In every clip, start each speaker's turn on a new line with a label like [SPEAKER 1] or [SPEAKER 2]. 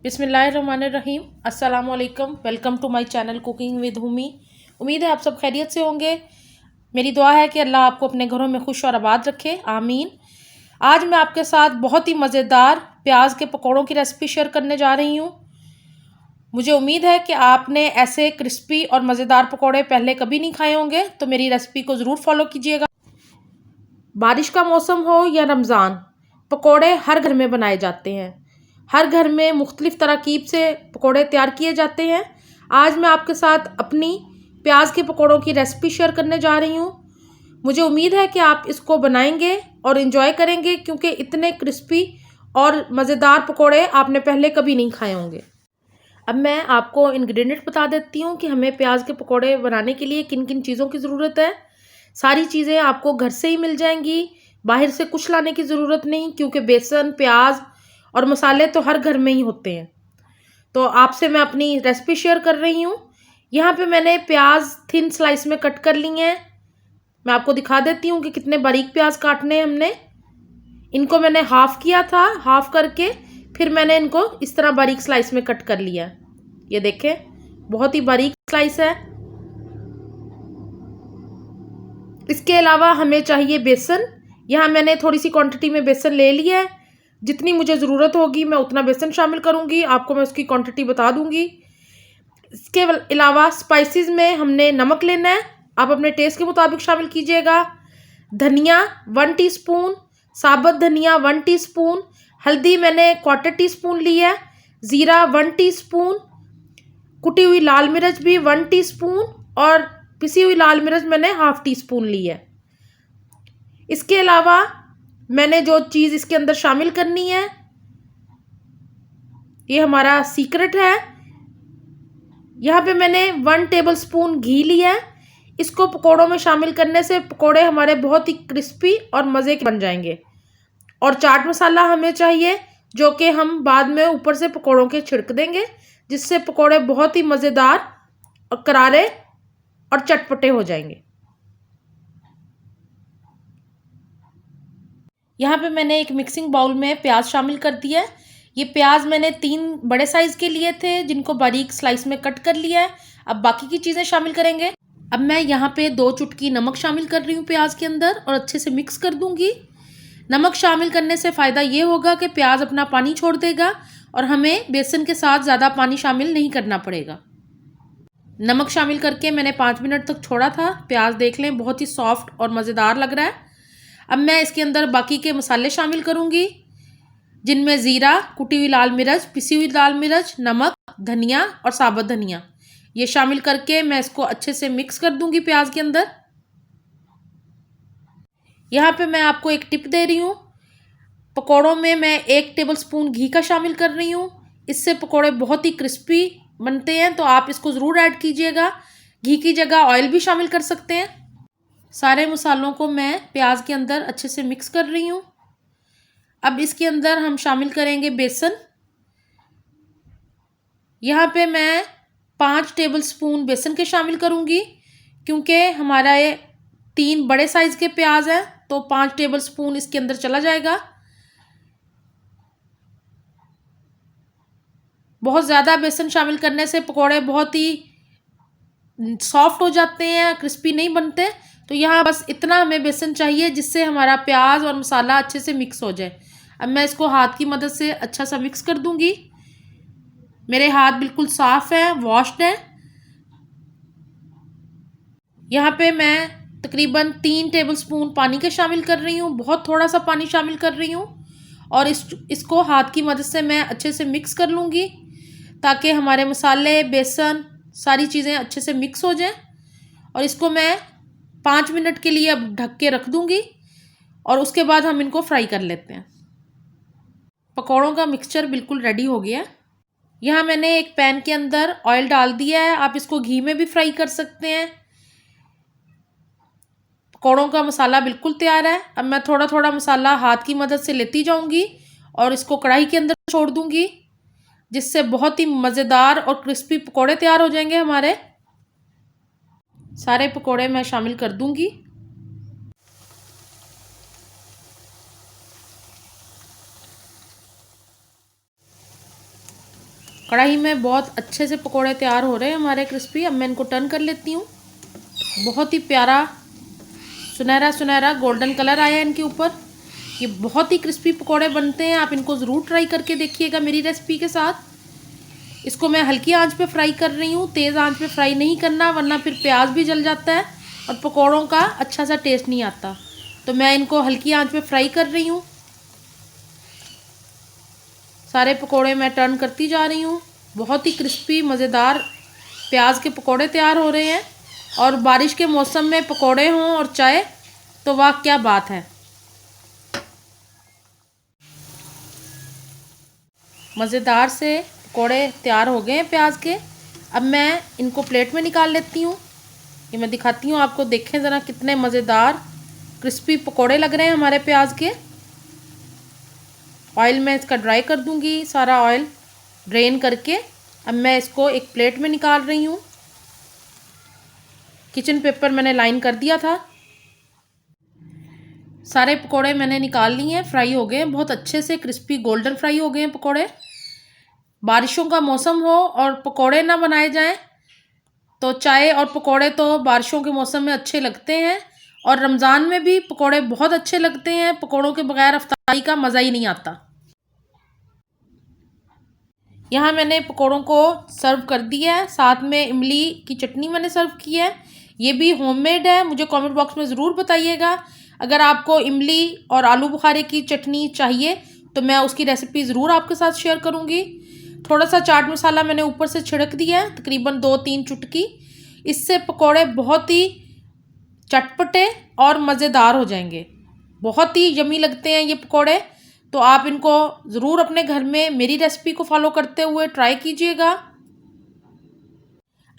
[SPEAKER 1] बिस्मिल्लाहिर्रहमानिर्रहीम। अस्सलाम वालेकुम। Welcome to my channel cooking with Humi. उम्मीद है आप सब खैरियत से होंगे। मेरी दुआ है कि अल्लाह आपको अपने घरों में खुश और आबाद रखे, आमीन। आज मैं आपके साथ बहुत ही मज़ेदार प्याज के पकौड़ों की रेसिपी शेयर करने जा रही हूँ। मुझे उम्मीद है कि आपने ऐसे क्रिस्पी और मज़ेदार पकौड़े पहले कभी नहीं खाए होंगे, तो मेरी रेसिपी को ज़रूर फॉलो कीजिएगा। बारिश का मौसम हो या रमज़ान, पकौड़े हर घर में बनाए जाते हैं। हर घर में मुख्तलिफ़ तरकीब से पकौड़े तैयार किए जाते हैं। आज मैं आपके साथ अपनी प्याज के पकौड़ों की रेसिपी शेयर करने जा रही हूँ। मुझे उम्मीद है कि आप इसको बनाएंगे और इन्जॉय करेंगे, क्योंकि इतने क्रिस्पी और मज़ेदार पकौड़े आपने पहले कभी नहीं खाए होंगे। अब मैं आपको इंग्रेडिएंट बता देती हूँ कि हमें प्याज के पकौड़े बनाने के लिए किन किन चीज़ों की ज़रूरत है। सारी चीज़ें आपको घर से ही मिल जाएंगी, बाहर से कुछ लाने की ज़रूरत नहीं, क्योंकि बेसन, प्याज और मसाले तो हर घर में ही होते हैं। तो आपसे मैं अपनी रेसिपी शेयर कर रही हूँ। यहाँ पे मैंने प्याज थिन स्लाइस में कट कर ली हैं। मैं आपको दिखा देती हूँ कि कितने बारीक प्याज काटने हैं हमने। इनको मैंने हाफ़ किया था, हाफ़ करके फिर मैंने इनको इस तरह बारीक स्लाइस में कट कर लिया। ये देखें, बहुत ही बारीक स्लाइस है। इसके अलावा हमें चाहिए बेसन। यहाँ मैंने थोड़ी सी क्वांटिटी में बेसन ले लिया है। जितनी मुझे ज़रूरत होगी मैं उतना बेसन शामिल करूँगी, आपको मैं उसकी क्वांटिटी बता दूँगी। इसके अलावा स्पाइसेस में हमने नमक लेना है, आप अपने टेस्ट के मुताबिक शामिल कीजिएगा। धनिया 1 टीस्पून, साबुत धनिया 1 टीस्पून, हल्दी मैंने 1/4 टीस्पून ली है, ज़ीरा 1 टीस्पून, कुटी हुई लाल मिर्च भी 1 टीस्पून और पिसी हुई लाल मिर्च मैंने 1/2 टीस्पून ली है। इसके अलावा मैंने जो चीज़ इसके अंदर शामिल करनी है, ये हमारा सीक्रेट है। यहाँ पे मैंने 1 टेबलस्पून घी लिया है। इसको पकौड़ों में शामिल करने से पकौड़े हमारे बहुत ही क्रिस्पी और मज़े के बन जाएंगे। और चाट मसाला हमें चाहिए, जो कि हम बाद में ऊपर से पकौड़ों के छिड़क देंगे, जिससे पकौड़े बहुत ही मज़ेदार और करारे और चटपटे हो जाएंगे। यहाँ पे मैंने एक मिक्सिंग बाउल में प्याज शामिल कर दिया है। ये प्याज मैंने 3 बड़े साइज़ के लिए थे, जिनको बारीक स्लाइस में कट कर लिया है। अब बाकी की चीज़ें शामिल करेंगे। अब मैं यहाँ पे 2 चुटकी नमक शामिल कर रही हूँ प्याज के अंदर और अच्छे से मिक्स कर दूँगी। नमक शामिल करने से फ़ायदा ये होगा कि प्याज अपना पानी छोड़ देगा और हमें बेसन के साथ ज़्यादा पानी शामिल नहीं करना पड़ेगा। नमक शामिल करके मैंने 5 मिनट तक छोड़ा था। प्याज देख लें, बहुत ही सॉफ्ट और मज़ेदार लग रहा है। अब मैं इसके अंदर बाकी के मसाले शामिल करूँगी, जिनमें ज़ीरा, कुटी हुई लाल मिर्च, पिसी हुई लाल मिर्च, नमक, धनिया और साबुत धनिया, ये शामिल करके मैं इसको अच्छे से मिक्स कर दूँगी प्याज के अंदर। यहाँ पे मैं आपको एक टिप दे रही हूँ। पकौड़ों में मैं 1 टेबलस्पून घी का शामिल कर रही हूँ। इससे पकौड़े बहुत ही क्रिस्पी बनते हैं, तो आप इसको ज़रूर ऐड कीजिएगा। घी की जगह ऑयल भी शामिल कर सकते हैं। सारे मसालों को मैं प्याज के अंदर अच्छे से मिक्स कर रही हूँ। अब इसके अंदर हम शामिल करेंगे बेसन। यहाँ पे मैं 5 टेबलस्पून बेसन के शामिल करूँगी, क्योंकि हमारा ये 3 बड़े साइज़ के प्याज हैं, तो 5 टेबलस्पून इसके अंदर चला जाएगा। बहुत ज़्यादा बेसन शामिल करने से पकौड़े बहुत ही सॉफ्ट हो जाते हैं, क्रिस्पी नहीं बनते। तो यहाँ बस इतना हमें बेसन चाहिए, जिससे हमारा प्याज और मसाला अच्छे से मिक्स हो जाए। अब मैं इसको हाथ की मदद से अच्छा सा मिक्स कर दूँगी। मेरे हाथ बिल्कुल साफ़ हैं, वॉश्ड हैं। यहाँ पे मैं तकरीबन 3 टेबलस्पून पानी के शामिल कर रही हूँ, बहुत थोड़ा सा पानी शामिल कर रही हूँ। और इसको हाथ की मदद से मैं अच्छे से मिक्स कर लूँगी, ताकि हमारे मसाले, बेसन, सारी चीज़ें अच्छे से मिक्स हो जाएं। और इसको मैं 5 मिनट के लिए अब ढक के रख दूँगी और उसके बाद हम इनको फ्राई कर लेते हैं। पकौड़ों का मिक्सचर बिल्कुल रेडी हो गया है। यहाँ मैंने एक पैन के अंदर ऑयल डाल दिया है, आप इसको घी में भी फ्राई कर सकते हैं। पकौड़ों का मसाला बिल्कुल तैयार है। अब मैं थोड़ा थोड़ा मसाला हाथ की मदद से लेती जाऊँगी और इसको कढ़ाई के अंदर छोड़ दूँगी, जिससे बहुत ही मज़ेदार और क्रिस्पी पकौड़े तैयार हो जाएंगे हमारे। सारे पकौड़े मैं शामिल कर दूँगी। कढ़ाई में बहुत अच्छे से पकोड़े तैयार हो रहे हैं हमारे क्रिस्पी। अब मैं इनको टर्न कर लेती हूँ। बहुत ही प्यारा सुनहरा सुनहरा गोल्डन कलर आया है इनके ऊपर। ये बहुत ही क्रिस्पी पकोड़े बनते हैं, आप इनको ज़रूर ट्राई करके देखिएगा मेरी रेसिपी के साथ। इसको मैं हल्की आंच पे फ्राई कर रही हूँ, तेज़ आंच पे फ्राई नहीं करना वरना फिर प्याज भी जल जाता है और पकोड़ों का अच्छा सा टेस्ट नहीं आता। तो मैं इनको हल्की आंच पे फ्राई कर रही हूँ। सारे पकोड़े मैं टर्न करती जा रही हूँ। बहुत ही क्रिस्पी मज़ेदार प्याज के पकोड़े तैयार हो रहे हैं। और बारिश के मौसम में पकोड़े हों और चाय तो वाह क्या बात है। मज़ेदार से पकोड़े तैयार हो गए हैं प्याज के। अब मैं इनको प्लेट में निकाल लेती हूँ। ये मैं दिखाती हूँ आपको, देखें ज़रा कितने मज़ेदार क्रिस्पी पकोड़े लग रहे हैं हमारे प्याज के। ऑयल मैं इसका ड्राई कर दूँगी, सारा ऑयल ड्रेन करके। अब मैं इसको एक प्लेट में निकाल रही हूँ। किचन पेपर मैंने लाइन कर दिया था। सारे पकोड़े मैंने निकाल लिए हैं, फ्राई हो गए हैं बहुत अच्छे से, क्रिस्पी गोल्डन फ्राई हो गए हैं पकोड़े। बारिशों का मौसम हो और पकोड़े ना बनाए जाएं तो चाय और पकोड़े तो बारिशों के मौसम में अच्छे लगते हैं। और रमज़ान में भी पकोड़े बहुत अच्छे लगते हैं। पकोड़ों के बगैर इफ्तारी का मज़ा ही नहीं आता। यहाँ मैंने पकोड़ों को सर्व कर दिया है, साथ में इमली की चटनी मैंने सर्व की है। ये भी होममेड है। मुझे कमेंट बॉक्स में ज़रूर बताइएगा अगर आपको इमली और आलू बुखारे की चटनी चाहिए तो मैं उसकी रेसिपी ज़रूर आपके साथ शेयर करूँगी। थोड़ा सा चाट मसाला मैंने ऊपर से छिड़क दिया है, तकरीबन 2-3 चुटकी। इससे पकोड़े बहुत ही चटपटे और मज़ेदार हो जाएंगे। बहुत ही यमी लगते हैं ये पकोड़े। तो आप इनको ज़रूर अपने घर में मेरी रेसिपी को फॉलो करते हुए ट्राई कीजिएगा।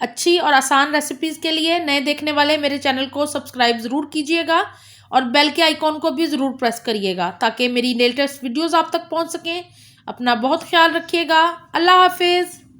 [SPEAKER 1] अच्छी और आसान रेसिपीज़ के लिए नए देखने वाले मेरे चैनल को सब्सक्राइब ज़रूर कीजिएगा और बेल के आइकॉन को भी ज़रूर प्रेस करिएगा ताकि मेरी लेटेस्ट वीडियोज़ आप तक पहुंच सकें। अपना बहुत ख्याल रखिएगा। अल्लाह हाफिज़।